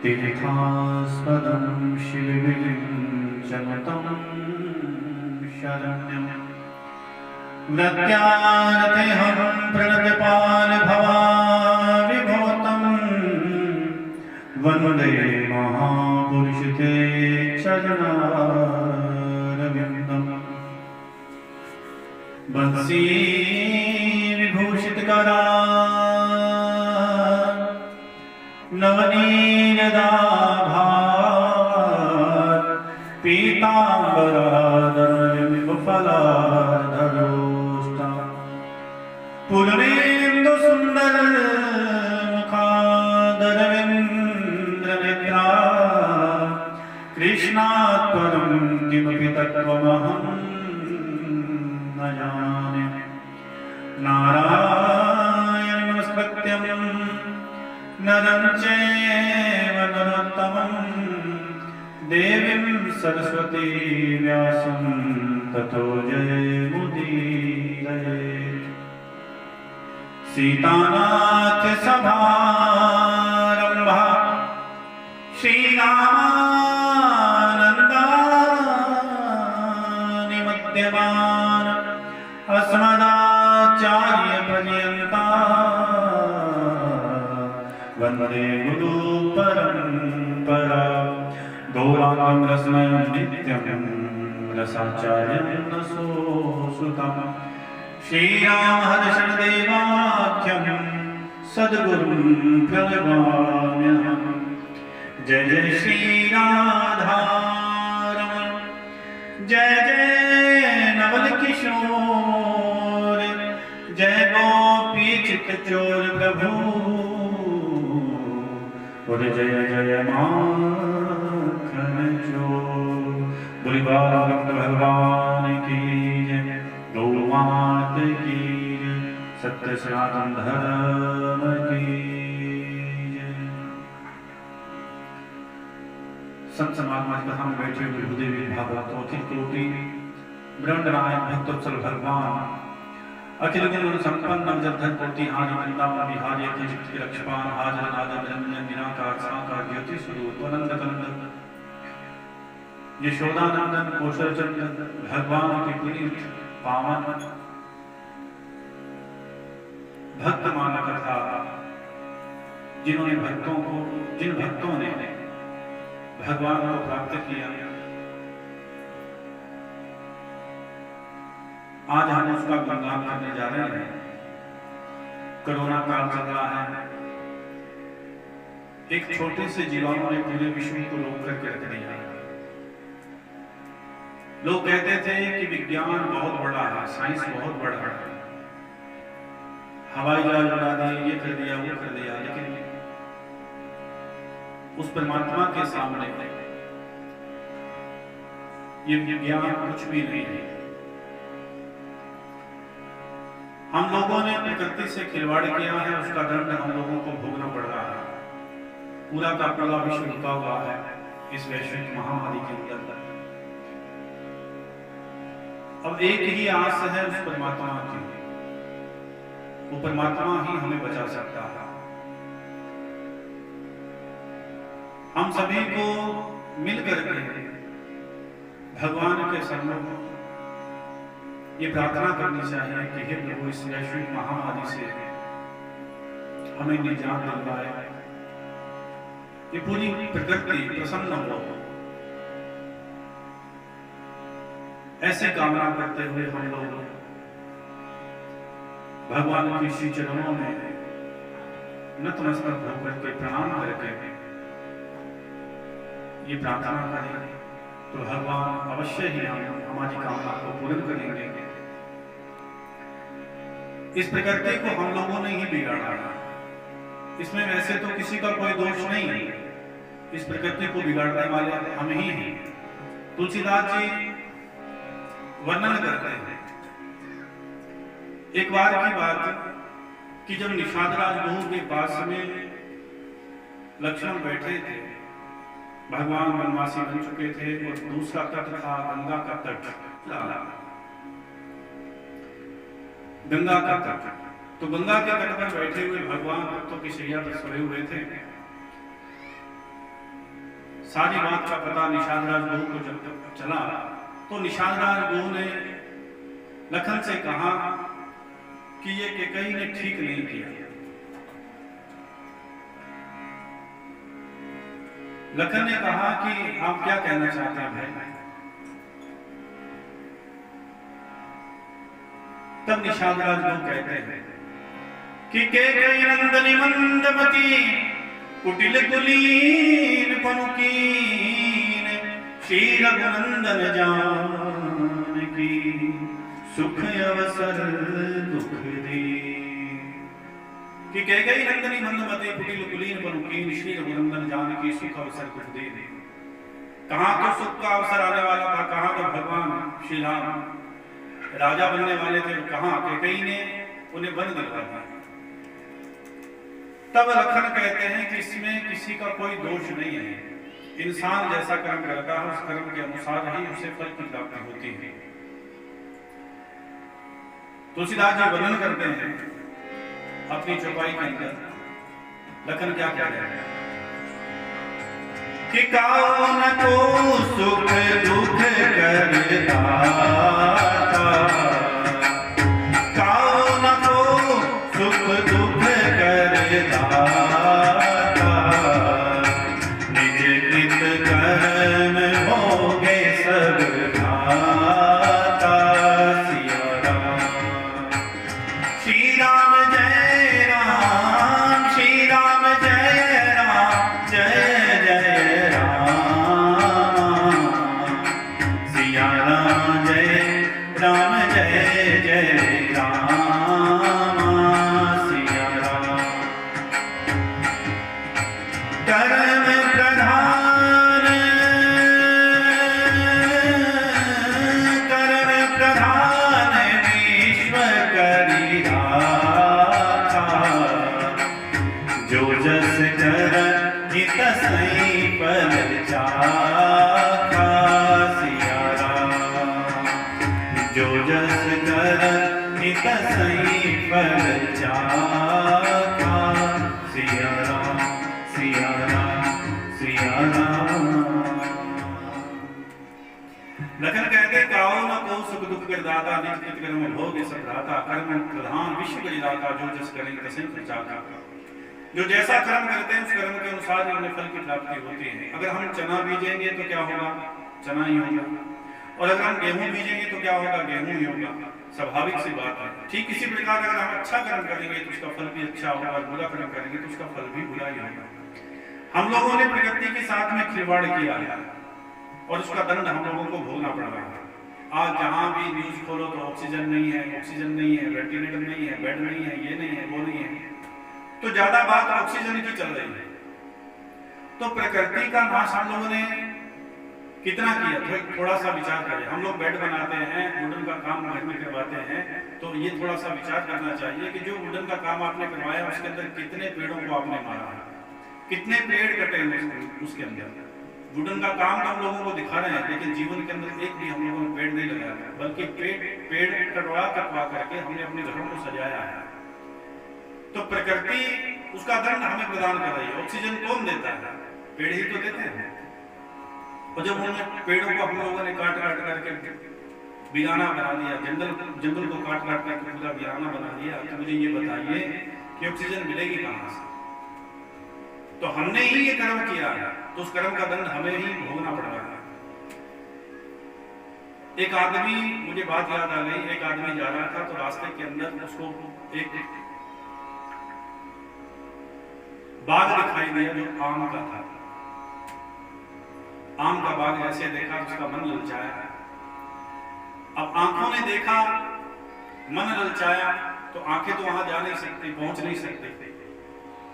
तीर्थास्पदं शिवविरिञ्चमतं शरण्यम् व्रत्यार्थेऽहं प्रणतपालभवाविभूतं वन्दे महापुरुषते चरणारविन्दम् बंसी विभूषितकरा नवनीरदाभार पीताम्बराधरविमुखलाधरोष्टा पूर्णेन्दु सुन्दर मुखादरविन्द्रनेत्रा कृष्णात् परं किमपि तत्त्वमहं न जाने नारायणं नमस्कृत्यं नरं चैव नरोत्तमं देवीं सरस्वती व्यासं ततो जयमुदीरयेत् सीतानाथ समारम्भा श्रीरामानन्दानि मध्यमान् अस्मदाचार्यपर्यन्ता वन्दे गुरुपरम्परा गौराङ्गं रसमयं नित्यं रसाचार्यं रसोऽसुतं श्रीरामहर्षणदेवाख्यं सद्गुरुं प्रणमाम्यहम् जय जय श्रीराधारमण जय जय नवल किशोर जय गोपी चित्तचोर प्रभु और जय जय माखन चोर बोली भक्त भगवान की जय गौ मात की जय सत्य सनातन धर्म की जय। संत समाज कथा में बैठे हुए भूदेवी भागवत अखिल कोटि ब्रह्म नारायण भक्तवत्सल भगवान अखिल गुण संपन्न नवजधन कोटि हानि वृंदावन बिहारी अखिल जगत रक्षपान हाजर नादर निरंजन निराकार साकार ज्योति स्वरूप आनंद कंद यशोदानंदन कौशल चंदन भगवान के पुनीत पावन भक्त माना कथा जिन्होंने भक्तों को जिन भक्तों ने भगवान को प्राप्त किया आज हम उसका गुणगान करने जा रहे हैं। कोरोना काल चल रहा है, एक छोटे से जीवाणु ने पूरे विश्व को रोक करके रख दिया। लोग कहते थे कि विज्ञान बहुत बड़ा है, साइंस बहुत बड़ा है, हवाई जहाज उड़ा दिए, ये कर दिया वो कर दिया, लेकिन उस परमात्मा के सामने ये विज्ञान कुछ भी नहीं है। हम लोगों ने प्रकृति से खिलवाड़ किया है, उसका दंड हम लोगों को भोगना पड़ रहा है। पूरा का पूरा विश्व रुका हुआ है इस वैश्विक महामारी के अंदर। अब एक ही आस है उस परमात्मा की, वो परमात्मा ही हमें बचा सकता है। हम सभी को मिलकर के भगवान के सम्मुख ये प्रार्थना करनी चाहिए कि हे प्रभु इस वैश्विक महामारी से हमें निजात दिलवाए, ये पूरी प्रकृति प्रसन्न हो। ऐसी कामना करते हुए हम लोग भगवान के श्री चरणों में नतमस्तक होकर के प्रणाम करके ये प्रार्थना करें तो भगवान अवश्य ही हमारी कामना को पूर्ण करेंगे। इस प्रकृति को हम लोगों ने ही बिगाड़ा है, इसमें वैसे तो किसी का कोई दोष नहीं है, इस प्रकृति को बिगाड़ने वाले हम ही हैं। तुलसीदास जी वर्णन करते हैं एक बार की बात कि जब निषाद राजबहू के पास में लक्ष्मण बैठे थे, भगवान वनवासी बन चुके थे और दूसरा तट था गंगा का तट, गंगा का तट। तो गंगा के तट पर बैठे हुए भगवान भक्तों की शैया पर सोए हुए थे। सारी बात का पता निषाद राज गुरु को जब तक चला तो निषाद राज गुरु ने लखन से कहा कि ये कैकेयी ने ठीक नहीं किया। लखन ने कहा कि आप क्या कहना चाहते हैं भाई? तब निषाद राज गुरु कहते हैं कि कैकेयी नंदनी मंदमती कुटिल कुलीन पनुकीन श्री रघुनंदन जानकी सुख अवसर दुख दे। कि कैकेयी नंदनी मंदमती कुटिल कुलीन पनुकीन श्री रघुनंदन जानकी सुख अवसर दुख दे। कहां तो सुख का अवसर आने वाला था, कहां तो भगवान श्री राम राजा बनने वाले थे, कहां कैकेयी ने उन्हें वन दिलवा दिया। तब लखन कहते हैं कि इसमें किसी का कोई दोष नहीं है। इंसान जैसा कर्म करता है उस कर्म के अनुसार ही उसे फल की प्राप्ति होती है। तुलसीदास जी वर्णन करते हैं अपनी चौपाई के अंदर, लखन क्या कह रहे हैं कि कौन को सुख दुख करता, कौन को सुख दुख करता, निज कृत कर्म होगे सब घाता। सिया राम श्री राम जय राम, श्री राम जय राम, जय जय राम। सिया राम जय राम, जय जय राम। सिया राम कर्म प्रधान, कर्म प्रधान विश्व करी राखा। जो जस कर हित सही फल चाखा। सिया राम जो जस कर हित सही फल चाखा। सिया राम, सिया राम, सिया राम। लखन कहते काओ न को सुख दुख कर दाता, निज कृत कर्म भोग सब दाता। कर्म प्रधान विश्व करी दाता, जो जस करें तसे प्रचाता। जो जैसा कर्म करते हैं उस कर्म के अनुसार ही उन्हें फल की प्राप्ति होती है। अगर हम चना बीजेंगे तो क्या होगा? चना ही होगा। और अगर हम गेहूं बीजेंगे तो क्या होगा? गेहूं ही होगा। स्वाभाविक सी बात है। ठीक इसी प्रकार अगर हम अच्छा कर्म करेंगे तो उसका फल भी अच्छा होगा, और बुरा कर्म करेंगे तो उसका फल भी बुरा ही होगा। हम लोगों ने प्रकृति के साथ में खिलवाड़ किया है और उसका दंड हम लोगों को भोगना पड़ रहा है। आज जहां भी न्यूज खोलो तो ऑक्सीजन नहीं है, ऑक्सीजन नहीं है, वेंटिलेटर नहीं है, बेड नहीं है, ये नहीं है, वो नहीं है। तो ज्यादा बात ऑक्सीजन की चल रही है। तो प्रकृति का नाश हम लोगों ने कितना किया? थोड़ा सा विचार करें। हम लोग बेड बनाते हैं, वुडन का काम घर में करवाते हैं, तो ये थोड़ा सा विचार करना चाहिए कि जो वुडन का काम आपने करवाया उसके अंदर कितने पेड़ों को आपने मारा है, कितने पेड़ कटे हैं उसके अंदर। वुडन का काम तो हम लोगों को दिखा रहे हैं, लेकिन जीवन के अंदर एक भी हम लोगों ने पेड़ नहीं लगाया, बल्कि पेड़ कटवा करके हमने अपने घरों को सजाया है। तो प्रकृति उसका दंड हमें प्रदान कर रही है। ऑक्सीजन कौन देता है? पेड़ ही तो देते हैं। और जब उन्होंने पेड़ों को हम लोगों ने काट करके वीराना बना दिया, जंगल को काट करके पूरा वीराना बना दिया, तो मुझे ये बताइए कि ऑक्सीजन मिलेगी कहां से? तो हमने ही ये कर्म किया है, तो उस कर्म का दंड हमें ही भोगना पड़ रहा है। एक आदमी, मुझे बात याद आ गई, एक आदमी जा रहा था तो रास्ते के अंदर उसको एक बाग दिखाई दिया जो आम का था। आम का बाग जैसे देखा उसका मन ललचाया। अब आंखों ने देखा, मन ललचाया, तो आंखें तो वहां जा नहीं सकती, पहुंच नहीं सकती,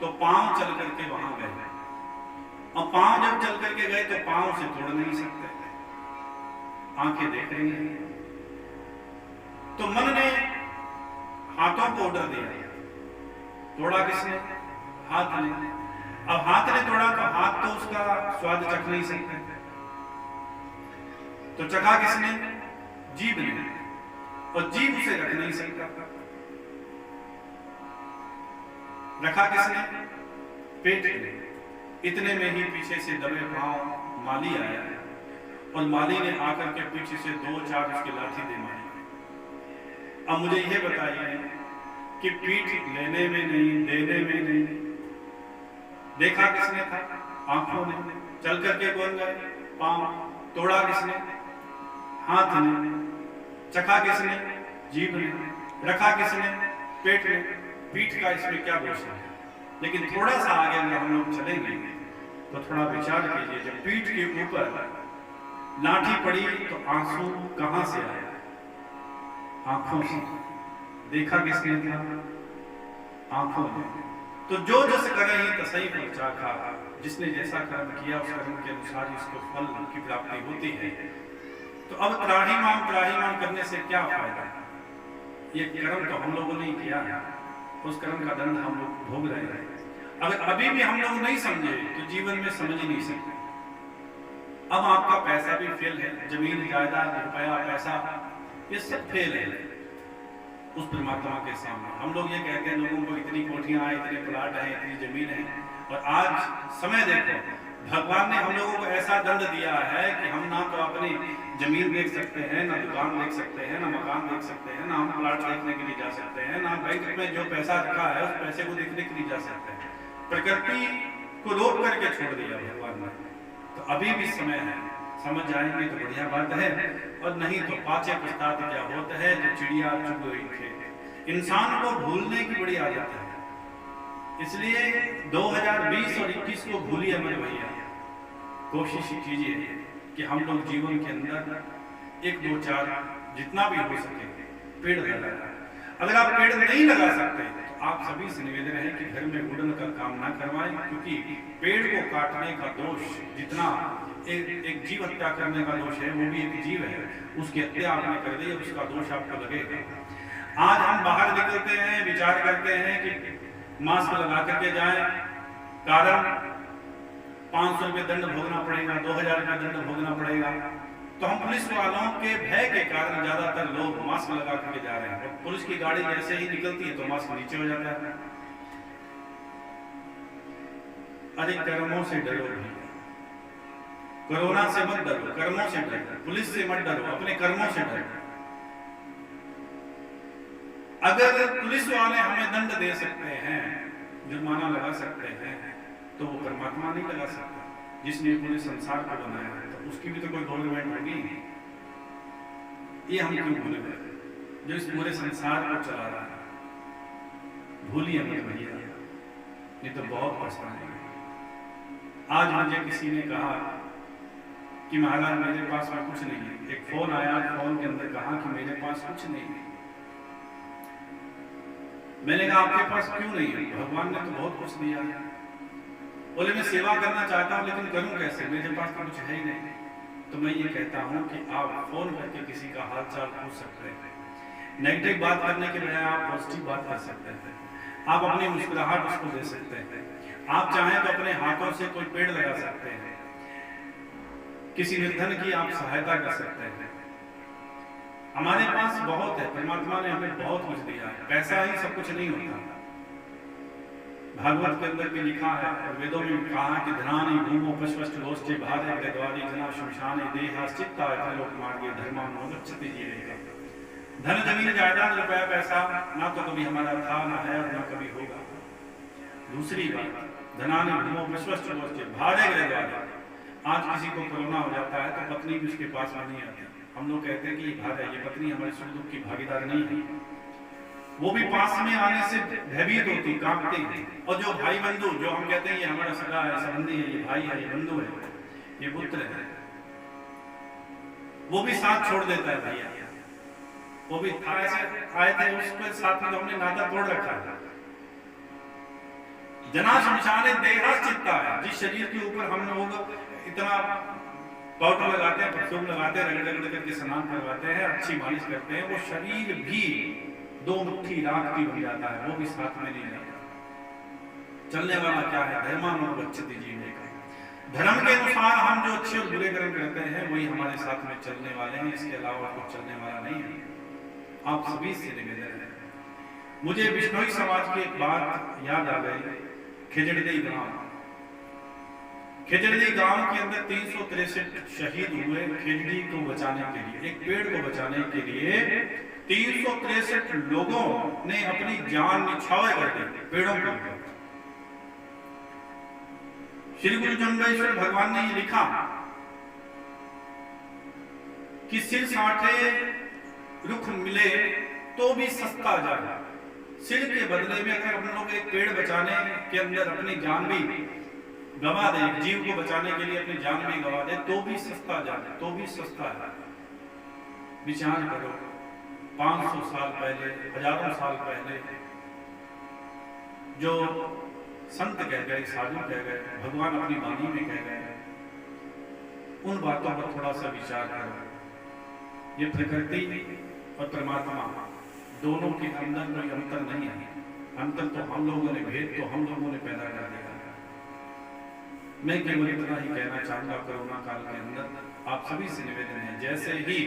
तो पांव चल करके वहां गए। और पांव जब चल करके गए तो पांव से तोड़ नहीं सकते, आंखें देख रही हैं। तो मन ने हाथों को ऑर्डर दिया। तोड़ा किसने? हाथ ने। अब हाथ ने तोड़ा तो हाथ तो उसका स्वाद चख नहीं सकते, तो चखा किसने? जीभ ने। और जीभ उसे रख नहीं सकता। रखा किसने? पेट में। इतने में ही पीछे से दबे पांव माली आया और माली ने आकर के पीछे से 2-4 उसकी लाठी दे मारी। अब मुझे यह बताइए कि पीठ लेने में नहीं, देने में नहीं, देखा किसने था? आंखों ने। चल करके कौन गए? पांव। तोड़ा किसने? हाथ ने। चखा किसने? जीभ ने। रखा किसने? पेट में। पीठ का इसमें क्या दोष है? लेकिन थोड़ा सा आगे अगर हम लोग चलेंगे तो थोड़ा विचार कीजिए, जब पीठ के ऊपर लाठी पड़ी तो आंसू कहां से आया? आंखों से। देखा किसने था? आंखों ने। तो जो जस करे ही तसई पर चाखा, जिसने जैसा कर्म किया उस कर्म के अनुसार इसको फल की प्राप्ति होती है। तो अब त्राहीमाम करने से क्या फायदा? ये कर्म तो हम लोगों ने किया है, उस कर्म का दंड हम लोग भोग रहे हैं। अगर अभी भी हम लोग नहीं समझे तो जीवन में समझ ही नहीं सकते। अब आपका पैसा भी फेल है, जमीन जायदाद रुपया पैसा ये सब फेल है उस परमात्मा के सामने। हम लोग ये कहते हैं लोगों को इतनी कोठियां हैं, इतने प्लाट हैं, इतनी जमीन है, और आज समय देखो, भगवान ने हम लोगों को ऐसा दंड दिया है कि हम ना तो अपनी जमीन देख सकते हैं, ना दुकान देख सकते हैं, ना मकान देख सकते हैं, ना हम प्लाट देखने के लिए जा सकते हैं, ना बैंक में जो पैसा रखा है उस पैसे को देखने के लिए जा सकते हैं। प्रकृति को रोक करके छोड़ दिया भगवान ने। तो अभी भी समय है, समझ जाएंगे तो बढ़िया बात है, और नहीं तो पाचे पछताते क्या होता है, जो चिड़िया चुग गई खेत। इंसान को भूलने की बड़ी आदत है, इसलिए 2020 और 21 को भूलिए मत भैया। कोशिश कीजिए कि हम लोग जीवन के अंदर 1-2-4 जितना भी हो सके पेड़ लगाएं। अगर आप पेड़ नहीं लगा सकते तो आप सभी से निवेदन है कि घर में वुडन का काम ना करवाएं, क्योंकि पेड़ को काटने का दोष जितना एक जीव हत्या करने का दोष है, वो भी एक जीव है, उसकी हत्या आपने कर दी, उसका दोष आपको लगेगा। आज हम बाहर निकलते हैं, विचार करते हैं कि मास्क लगा करके जाए, कारण 500 रुपये दंड भोगना पड़ेगा, 2000 रुपये दंड भोगना पड़ेगा। तो हम पुलिस वालों के भय के कारण ज्यादातर लोग मास्क लगा करके जा रहे हैं। पुलिस की गाड़ी जैसे ही निकलती है तो मास्क नीचे हो जाता है। अरे कर्मों से डरो, कोरोना से मत डरो, कर्मों से डरो, पुलिस से मत डरो, अपने कर्मों से डरो। अगर पुलिस वाले हमें दंड दे सकते हैं, जुर्माना लगा सकते हैं, तो वो परमात्मा नहीं लगा सकता जिसने पूरे संसार को बनाया है। तो उसकी भी तो कोई गवर्नमेंट होगी। ये हम क्यों भूल गए, जो इस पूरे संसार को चला रहा है? भूलिए मत भैया, ये तो बहुत पछताएंगे। आज मुझे किसी ने कहा कि महाराज मेरे पास में कुछ नहीं है। एक फोन आया, फोन के अंदर कहा कि मेरे पास कुछ नहीं है। मैंने कहा आपके पास क्यों नहीं है? भगवान ने तो बहुत कुछ दिया है। बोले मैं सेवा करना चाहता हूं लेकिन करूं कैसे, मेरे पास तो कुछ है ही नहीं। तो मैं ये कहता हूं कि आप फोन करके किसी का हाल चाल पूछ सकते हैं। नेगेटिव बात करने के बजाय आप पॉजिटिव बात कर सकते हैं। आप अपनी मुस्कुराहट उसको दे सकते हैं। आप चाहें तो अपने हाथों से कोई पेड़ लगा सकते हैं, किसी निर्धन की आप सहायता कर सकते हैं। हमारे पास बहुत है, परमात्मा ने हमें बहुत कुछ दिया है। पैसा ही सब कुछ नहीं होता। भागवत के अंदर भी लिखा है और वेदों में भी कहा कि धनानि भूमो पश्वश्च लोष्टे भारे गद्वारी जना शमशाने देहाश्चित्ता लोक मार्गे धर्मानो गच्छति जीवेगा। धन जमीन जायदाद रुपया पैसा ना तो कभी हमारा था, ना है और ना कभी होगा। दूसरी बात, धनानि भूमो पश्वश्च लोष्टे भारे गद्वारी। आज किसी को कोरोना हो जाता है तो पत्नी भी उसके पास में नहीं आती। हम लोग कहते हैं कि भाई ये पत्नी हमारे सुख दुख की भागीदार नहीं है। वो भी पास में आने से भयभीत होती, कांपती। और जो भाई बंधु, जो हम कहते हैं ये हमारा सगा है, संबंधी है, ये भाई है, ये बंधु है, ये पुत्र है, वो भी साथ छोड़ देता है भैया। वो भी था ऐसे आए थे, उसके साथ में हमने नाता तोड़ रखा है। जना शमशाने देहाश्चित्ता है। जिस शरीर के ऊपर हम लोग इतना पाउडर लगाते हैं, परफ्यूम लगाते हैं, रगड़ रगड़ करके स्नान करवाते हैं, अच्छी मालिश करते हैं, वो शरीर भी 2 मुट्ठी राख की बन जाता है, वो भी साथ में नहीं जाता। चलने वाला क्या है? धर्मानो गच्छति जीवेगा। धर्म के अनुसार हम जो अच्छे और बुरे कर्म करते हैं वही हमारे साथ में चलने वाले हैं, इसके अलावा कुछ चलने वाला नहीं है। आप सभी से निवेदन है, मुझे बिश्नोई समाज की एक बात याद आ गई। खिजड़ी गांव, खिजड़ी गांव के अंदर 363 शहीद हुए खिजड़ी को बचाने के लिए, एक पेड़ को बचाने के लिए 363 लोगों ने अपनी जान निछावर कर दी पेड़ों के ऊपर। श्री गुरु जम्बेश्वर भगवान ने ये लिखा कि सिर साठे रुख मिले तो भी सस्ता जाए। सिर के बदले में अगर हम लोग एक पेड़ बचाने के अंदर अपनी जान भी गवा दे, जीव को बचाने के लिए अपनी जान भी गवा दे, तो भी सस्ता जाए, तो भी सस्ता है। विचार करो, 500 साल पहले, हजारों साल पहले जो संत कह गए, साधु कह गए, भगवान अपनी वाणी में कह गए, उन बातों पर थोड़ा सा विचार करो। ये प्रकृति और परमात्मा दोनों के अंदर कोई अंतर नहीं है। अंतर तो हम लोगों ने, भेद तो हम लोगों ने पैदा कर दिया। मैं केवल इतना ही कहना चाहूंगा, कोरोना काल के अंदर आप सभी से निवेदन है, जैसे ही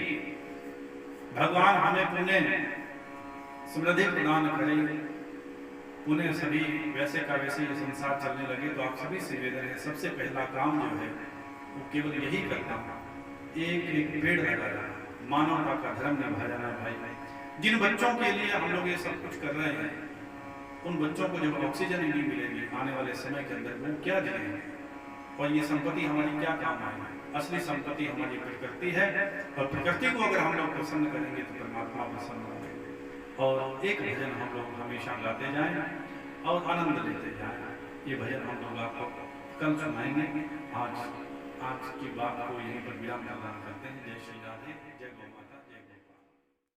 भगवान हमें पुण्य समृद्धि प्रदान करें, पुण्य सभी वैसे का वैसे ये संसार चलने लगे, तो आप सभी से निवेदन है, सबसे पहला काम जो है वो केवल यही करना, एक एक पेड़ लगाना, मानवता का धर्म निभा जाना। भाई, जिन बच्चों के लिए हम लोग ये सब कुछ कर रहे हैं, उन बच्चों को जब ऑक्सीजन नहीं मिलेगी आने वाले समय के अंदर, वो क्या जिएंगे? और ये संपत्ति हमारी क्या काम आएगी? असली संपत्ति हमारी प्रकृति है, और प्रकृति को अगर हम लोग प्रसन्न करेंगे तो परमात्मा प्रसन्न होंगे। और एक भजन हम लोग हमेशा गाते जाएं और आनंद लेते जाएं। ये भजन हम लोग आपको कल सुनाएंगे। आज की बात को यहीं पर विराम प्रदान करते हैं। जय श्री राधे, जय गोविंद।